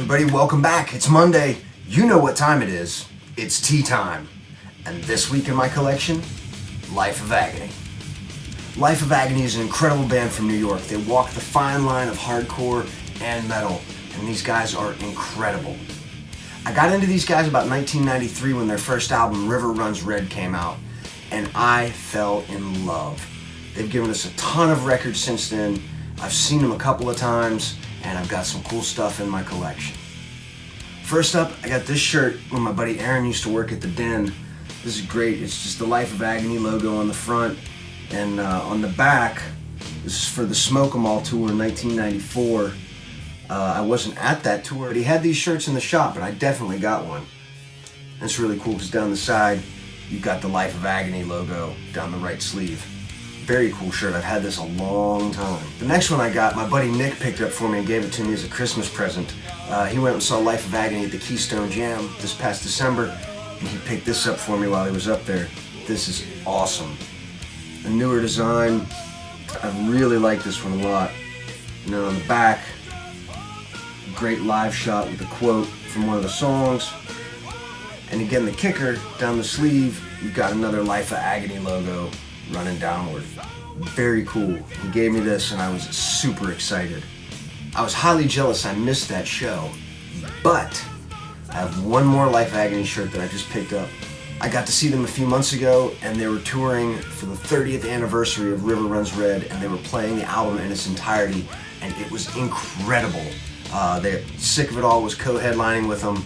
everybody, welcome back. It's Monday. You know what time it is. It's tea time. And this week in my collection, Life of Agony. Life of Agony is an incredible band from New York. They walk the fine line of hardcore and metal, and these guys are incredible. I got into these guys about 1993 when their first album, River Runs Red, came out, and I fell in love. They've given us a ton of records since then. I've seen them a couple of times, and I've got some cool stuff in my collection. First up, I got this shirt when my buddy Aaron used to work at the Den. This is great. It's just the Life of Agony logo on the front, and on the back, this is for the Smoke 'Em All tour in 1994. I wasn't at that tour, but he had these shirts in the shop, and I definitely got one. That's really cool because down the side, you've got the Life of Agony logo down the right sleeve. Very cool shirt. I've had this a long time. The next one I got, my buddy Nick picked up for me and gave it to me as a Christmas present. He went and saw Life of Agony at the Keystone Jam this past December, and he picked this up for me while he was up there. This is awesome. A newer design. I really like this one a lot. And then on the back, great live shot with a quote from one of the songs. And again, the kicker, down the sleeve, you've got another Life of Agony logo running downward. Very cool. He gave me this and I was super excited. I was highly jealous I missed that show, but I have one more Life of Agony shirt that I just picked up. I got to see them a few months ago, and they were touring for the 30th anniversary of River Runs Red, and they were playing the album in its entirety, and it was incredible. Sick of It All was co-headlining with them.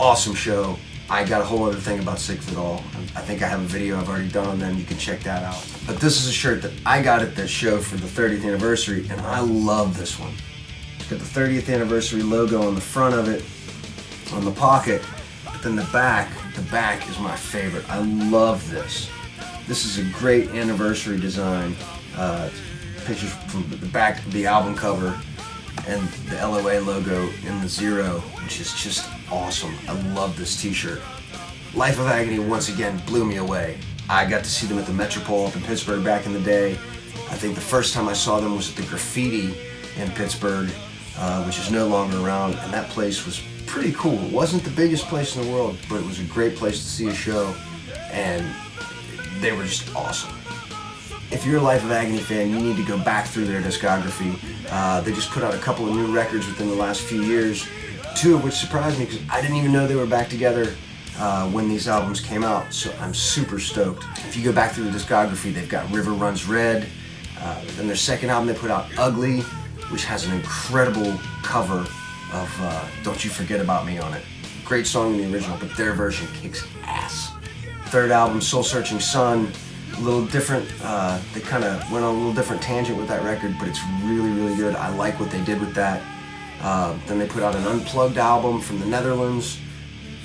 Awesome show. I got a whole other thing about Sick of It All. I think I have a video I've already done on them. You can check that out. But this is a shirt that I got at this show for the 30th anniversary, and I love this one. It's got the 30th anniversary logo on the front of it, on the pocket, but then the back is my favorite. I love this. This is a great anniversary design. Pictures from the back of the album cover, and the LOA logo in the zero, which is just awesome. I love this t-shirt. Life of Agony once again blew me away. I got to see them at the Metropole up in Pittsburgh back in the day. I think the first time I saw them was at the Graffiti in Pittsburgh, which is no longer around, and that place was pretty cool. It wasn't the biggest place in the world, but it was a great place to see a show, and they were just awesome. If you're a Life of Agony fan, you need to go back through their discography. They just put out a couple of new records within the last few years, two of which surprised me because I didn't even know they were back together when these albums came out, so I'm super stoked. If you go back through the discography, they've got River Runs Red, then their second album they put out, Ugly, which has an incredible cover of Don't You Forget About Me on it. Great song in the original, but their version kicks ass. Third album, Soul Searching Sun, a little different. They kind of went on a little different tangent with that record, but it's really, really good. I like what they did with that. Then they put out an unplugged album from the Netherlands.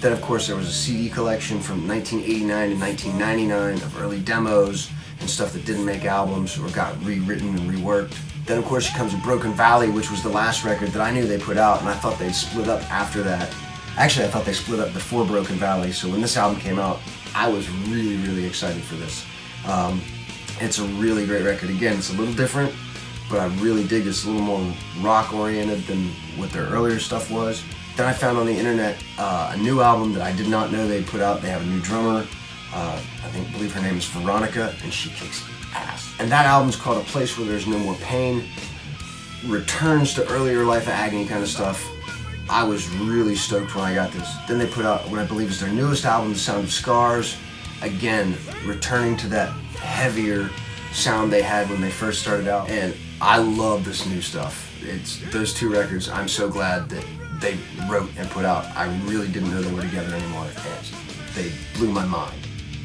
Then, of course, there was a CD collection from 1989 to 1999 of early demos and stuff that didn't make albums or got rewritten and reworked. Then, of course, comes Broken Valley, which was the last record that I knew they put out, and I thought they'd split up after that. Actually, I thought they split up before Broken Valley, so when this album came out, I was really, really excited for this. It's a really great record. Again, it's a little different, but I really dig it. It's a little more rock-oriented than what their earlier stuff was. Then I found on the internet a new album that I did not know they'd put out. They have a new drummer. I believe her name is Veronica, and she kicks ass. And that album's called A Place Where There's No More Pain. Returns to earlier Life of Agony kind of stuff. I was really stoked when I got this. Then they put out what I believe is their newest album, The Sound of Scars. Again, returning to that heavier sound they had when they first started out. And I love this new stuff. It's those two records I'm so glad that they wrote and put out. I really didn't know they were together anymore, and they blew my mind.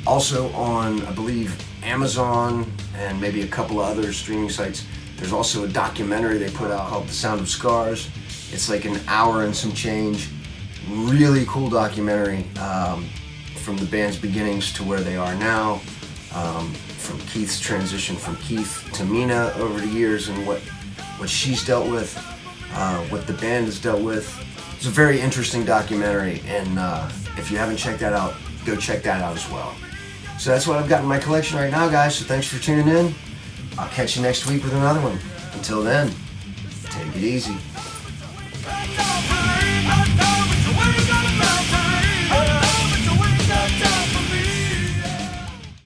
Also on, I believe, Amazon and maybe a couple of other streaming sites, there's also a documentary they put out called The Sound of Scars. It's like an hour and some change. Really cool documentary from the band's beginnings to where they are now, from Keith's transition from Keith to Mina over the years and what she's dealt with, what the band has dealt with. It's a very interesting documentary, and if you haven't checked that out, go check that out as well. So that's what I've got in my collection right now, guys, so thanks for tuning in. I'll catch you next week with another one. Until then, take it easy.